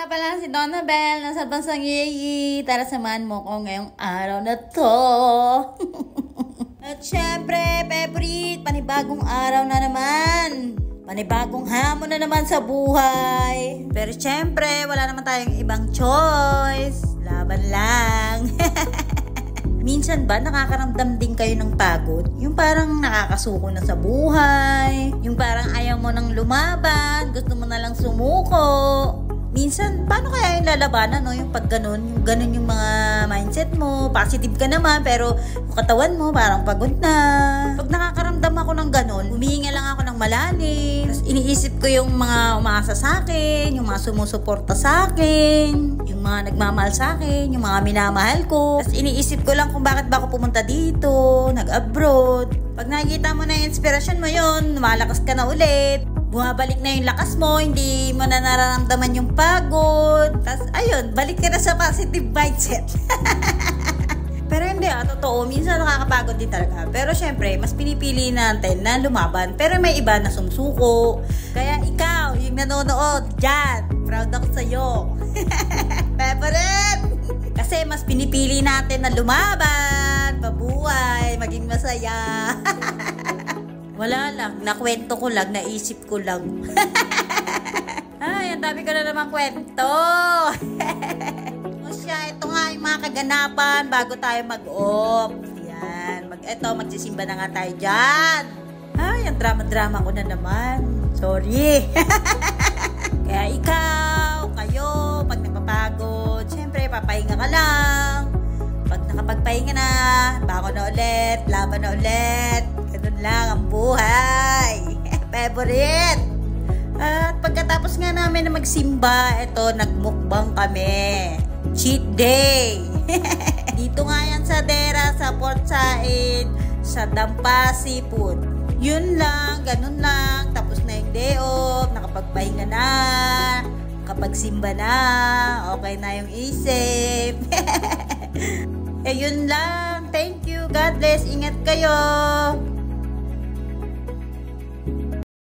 nga pala si Donabel, nasa bansang UAE. Tara, samahan mo ko ngayong araw na to. At syempre, favorite, panibagong araw na naman. Panibagong hamon na naman sa buhay. Pero syempre, wala naman tayong ibang choice. Laban lang. Minsan ba nakakaramdam din kayo ng pagod? Yung parang nakakasuko na sa buhay. Yung parang ayaw mo nang lumaban. Gusto mo na lang sumuko. Minsan, paano kaya yung lalabanan, no? Yung pag ganun, yung mga mindset mo, positive ka naman, pero yung katawan mo, parang pagod na. Pag nakakaramdam ako ng ganun, humihinga lang ako ng malalim. Tapos iniisip ko yung mga umaasa sa akin, yung mga sumusuporta sa akin, yung mga nagmamahal sa akin, yung mga minamahal ko. Tapos iniisip ko lang kung bakit ba ako pumunta dito, nag-abroad. Pag nakikita mo na yung inspirasyon mo yun, lumalakas ka na ulit. Bumabalik na yung lakas mo, hindi mo na nararamdaman yung pagod. Tapos, ayun, balik ka na sa positive mindset. Pero hindi, totoo, minsan nakakapagod din talaga. Pero syempre, mas pinipili natin na lumaban. Pero may iba na sumsuko. Kaya ikaw, yung nanonood, dyan, proud ako sa'yo. Favorite! Kasi mas pinipili natin na lumaban, mabuhay, maging masaya. Wala lang, nakwento ko lang, naisip ko lang. Ay, ang dami ko na naman kwento. O siya, ito nga yung mga kaganapan bago tayo mag-off. Yan, magsisimba na nga tayo dyan. Ay, ang drama-drama ko na naman. Sorry. Kaya ikaw, kayo, pag napapagod, syempre, papahinga ka lang. Pag nakapagpahinga na, bangon na ulit, laban na ulit. Ganun lang ang buhay. Favorite! At pagkatapos nga namin na magsimba, ito, nagmukbang kami. Cheat day! Dito nga yan sa Dera, sa Port Said, sa Dampa Seafood. Yun lang, ganun lang. Tapos na yung day off, nakapagpahinga na, nakapagsimba na, okay na yung isip. Eh, yun lang. Thank you. God bless. Ingat kayo.